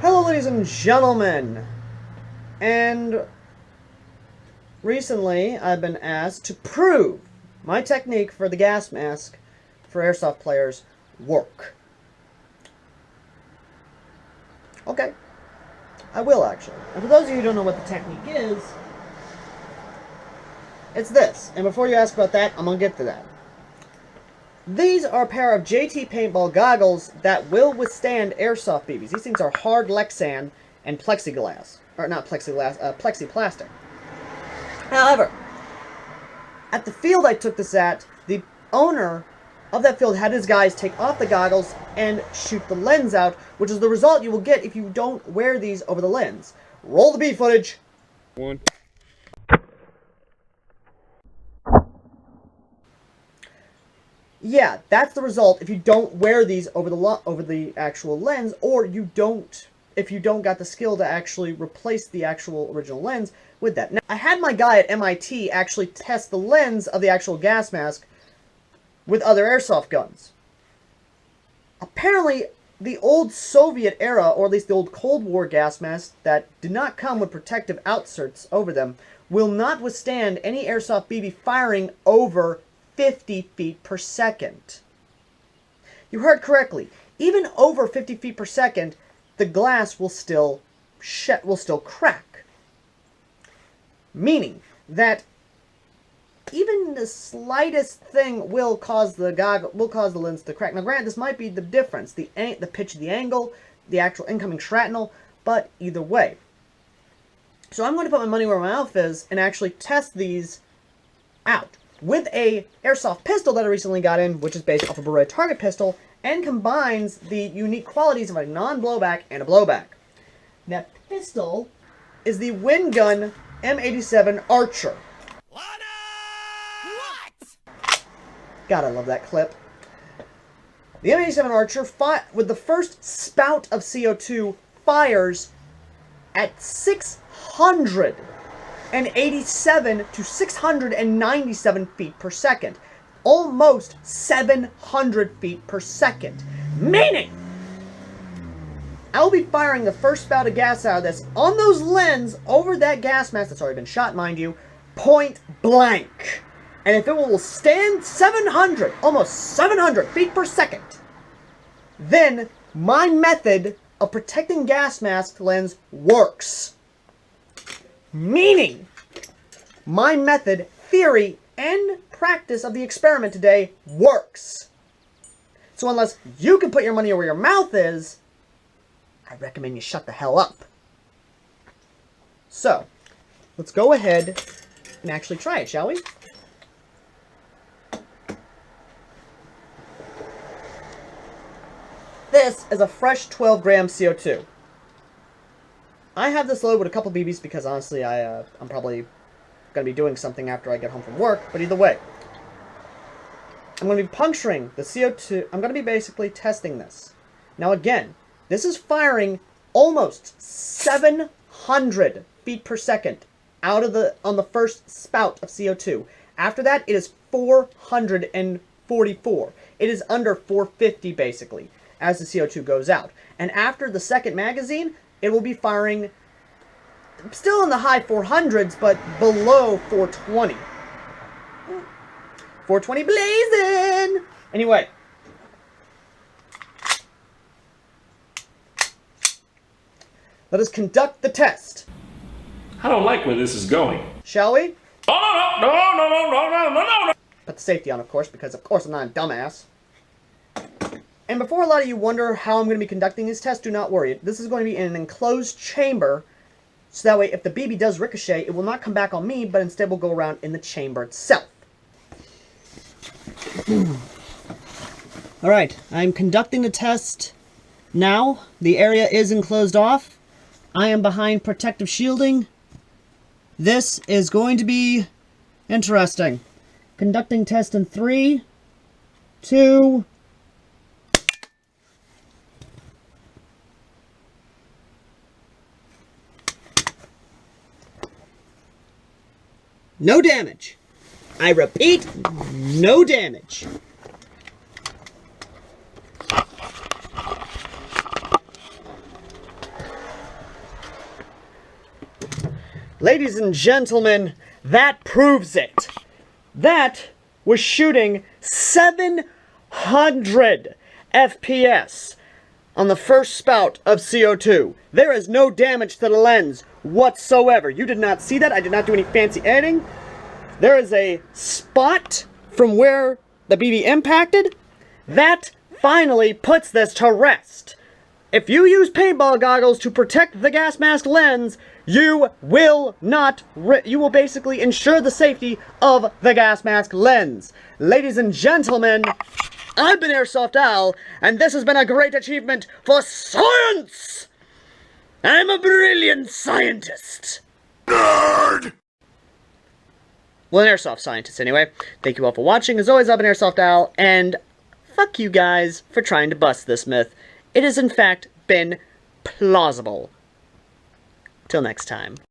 Hello, ladies and gentlemen, and recently I've been asked to prove my technique for the gas mask for airsoft players work. Okay, I will actually. And for those of you who don't know what the technique is, it's this. And before you ask about that, I'm going to get to that. These are a pair of JT paintball goggles that will withstand airsoft BBs. These things are hard Lexan and plexiglass. Or not plexiglass, plexiplastic. However, at the field I took this at, the owner of that field had his guys take off the goggles and shoot the lens out, which is the result you will get if you don't wear these over the lens. Roll the B footage. One. Yeah, that's the result if you don't wear these over the actual lens, or if you don't got the skill to actually replace the actual original lens with that. Now, I had my guy at MIT actually test the lens of the actual gas mask with other airsoft guns. Apparently, the old Soviet era, or at least the old Cold War gas masks that did not come with protective outserts over them, will not withstand any airsoft BB firing over 50 feet per second. You heard correctly. Even over 50 feet per second, the glass will still crack. Meaning that even the slightest thing will cause the lens to crack. Now, granted, this might be the difference: the pitch of the angle, the actual incoming shrapnel. But either way, so I'm going to put my money where my mouth is and actually test these out with a airsoft pistol that I recently got in, which is based off a Beretta target pistol, and combines the unique qualities of a non-blowback and a blowback. That pistol is the Windgun M87 Archer. What? God, I love that clip. The M87 Archer, with the first spout of CO2, fires at 687 to 697 feet per second. Almost 700 feet per second. Meaning, I'll be firing the first spout of gas out that's on those lens over that gas mask that's already been shot, mind you, point blank. And if it will stand almost 700 feet per second, then my method of protecting gas mask lens works. Meaning, my method, theory, and practice of the experiment today works. So unless you can put your money where your mouth is, I recommend you shut the hell up. So, let's go ahead and actually try it, shall we? This is a fresh 12 gram CO2. I have this load with a couple BBs because honestly I'm probably going to be doing something after I get home from work, but either way. I'm going to be puncturing the CO2. I'm going to be basically testing this. Now again, this is firing almost 700 feet per second on the first spout of CO2. After that, it is 444. It is under 450 basically as the CO2 goes out. And after the second magazine, it will be firing still in the high 400s, but below 420. 420 blazing! Anyway. Let us conduct the test. I don't like where this is going. Shall we? Oh, no. Put the safety on, of course, because of course I'm not a dumbass. And before a lot of you wonder how I'm going to be conducting this test, do not worry. This is going to be in an enclosed chamber, so that way if the BB does ricochet, it will not come back on me, but instead will go around in the chamber itself. Alright, I'm conducting the test now. The area is enclosed off. I am behind protective shielding. This is going to be interesting. Conducting test in 3, 2... No damage. I repeat, no damage. Ladies and gentlemen, that proves it. That was shooting 700 FPS on the first spout of CO2. There is no damage to the lens whatsoever. You did not see that. I did not do any fancy editing. There is a spot from where the BB impacted. That finally puts this to rest. If you use paintball goggles to protect the gas mask lens, you will basically ensure the safety of the gas mask lens. Ladies and gentlemen, I've been AirsoftAL, and this has been a great achievement for science! I'm a brilliant scientist. Nerd! Well, an airsoft scientist, anyway. Thank you all for watching. As always, I've been AirsoftAL, and fuck you guys for trying to bust this myth. It has, in fact, been plausible. Till next time.